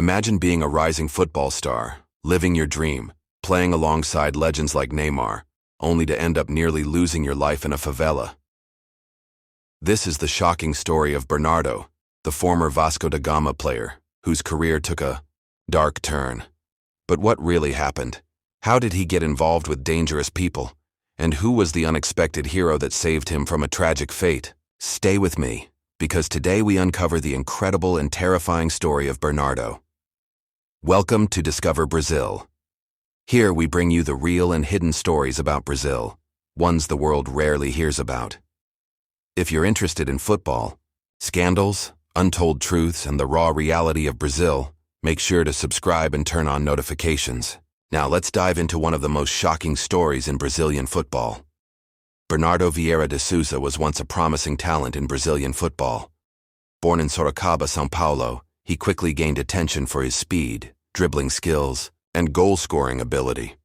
Imagine being a rising football star, living your dream, playing alongside legends like Neymar, only to end up nearly losing your life in a favela. This is the shocking story of Bernardo, the former Vasco da Gama player, whose career took a dark turn. But what really happened? How did he get involved with dangerous people? And who was the unexpected hero that saved him from a tragic fate? Stay with me, because today we uncover the incredible and terrifying story of Bernardo. Welcome to Discover Brazil. Here we bring you the real and hidden stories about Brazil, ones the world rarely hears about. If you're interested in football, scandals, untold truths, and the raw reality of Brazil, make sure to subscribe and turn on notifications. Now let's dive into one of the most shocking stories in Brazilian football. Bernardo Vieira de Souza was once a promising talent in Brazilian football. Born in Sorocaba, São Paulo, he quickly gained attention for his speed, dribbling skills, and goal-scoring ability.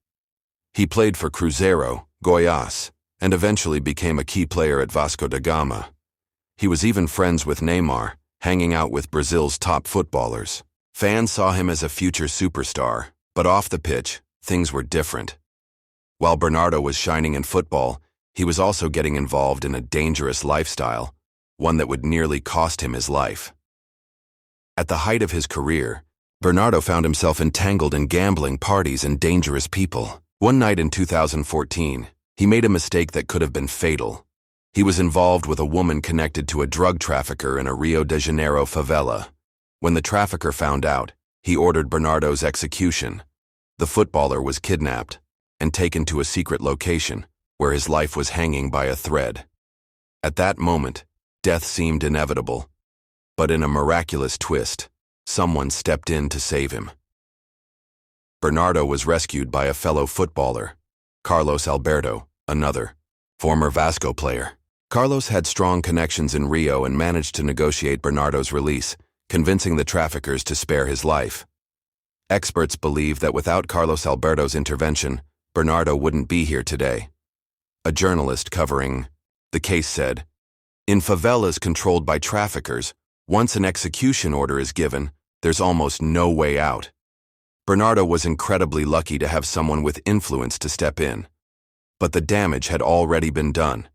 He played for Cruzeiro, Goiás, and eventually became a key player at Vasco da Gama. He was even friends with Neymar, hanging out with Brazil's top footballers. Fans saw him as a future superstar, but off the pitch, things were different. While Bernardo was shining in football, he was also getting involved in a dangerous lifestyle, one that would nearly cost him his life. At the height of his career, Bernardo found himself entangled in gambling, parties, and dangerous people. One night in 2014, he made a mistake that could have been fatal. He was involved with a woman connected to a drug trafficker in a Rio de Janeiro favela. When the trafficker found out, he ordered Bernardo's execution. The footballer was kidnapped and taken to a secret location where his life was hanging by a thread. At that moment, death seemed inevitable. But in a miraculous twist, someone stepped in to save him. Bernardo was rescued by a fellow footballer, Carlos Alberto, another former Vasco player. Carlos had strong connections in Rio and managed to negotiate Bernardo's release, convincing the traffickers to spare his life. Experts believe that without Carlos Alberto's intervention, Bernardo wouldn't be here today. A journalist covering the case said, "In favelas controlled by traffickers, once an execution order is given, there's almost no way out." Bernardo was incredibly lucky to have someone with influence to step in. But the damage had already been done.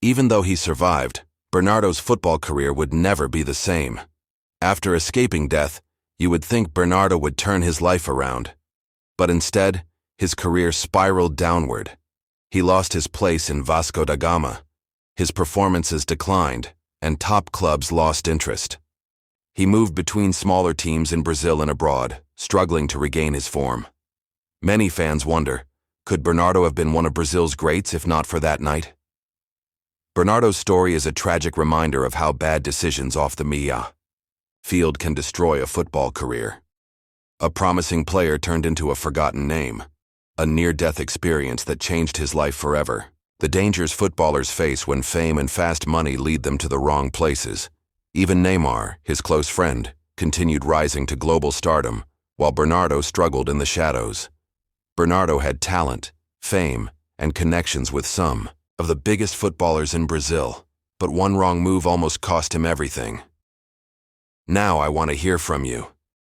Even though he survived, Bernardo's football career would never be the same. After escaping death, you would think Bernardo would turn his life around. But instead, his career spiraled downward. He lost his place in Vasco da Gama. His performances declined, and top clubs lost interest. He moved between smaller teams in Brazil and abroad, struggling to regain his form. Many fans wonder, could Bernardo have been one of Brazil's greats if not for that night? Bernardo's story is a tragic reminder of how bad decisions off the field can destroy a football career. A promising player turned into a forgotten name, a near-death experience that changed his life forever. The dangers footballers face when fame and fast money lead them to the wrong places. Even Neymar, his close friend, continued rising to global stardom, while Bernardo struggled in the shadows. Bernardo had talent, fame, and connections with some of the biggest footballers in Brazil, but one wrong move almost cost him everything. Now I want to hear from you.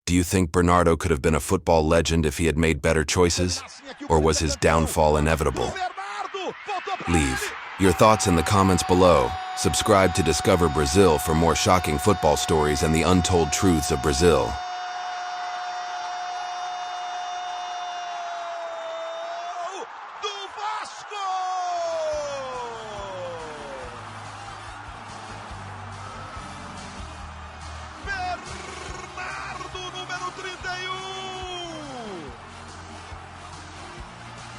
Do you think Bernardo could have been a football legend if he had made better choices? Or was his downfall inevitable? Leave your thoughts in the comments below. Subscribe to Discover Brazil for more shocking football stories and the untold truths of Brazil. Bernardo, número 31.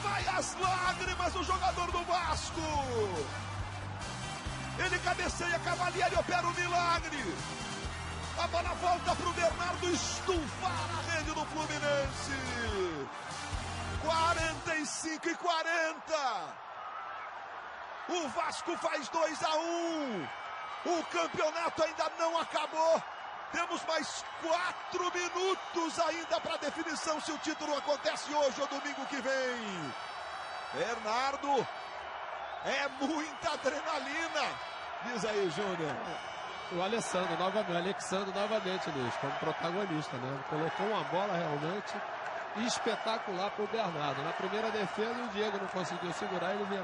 Vai às lágrimas o jogador do Vasco. Ele cabeceia, Cavalieri opera o milagre. A bola volta para o Bernardo estufar a rede do Fluminense. 45-40. O Vasco faz 2-1. O campeonato ainda não acabou. Temos mais 4 minutos ainda para definição se o título acontece hoje ou domingo que vem. Bernardo, é muita adrenalina. Diz aí, Júnior. o Alexandre novamente, Luiz, como protagonista, né? Colocou uma bola realmente espetacular para o Bernardo. Na primeira defesa, o Diego não conseguiu segurar, ele vinha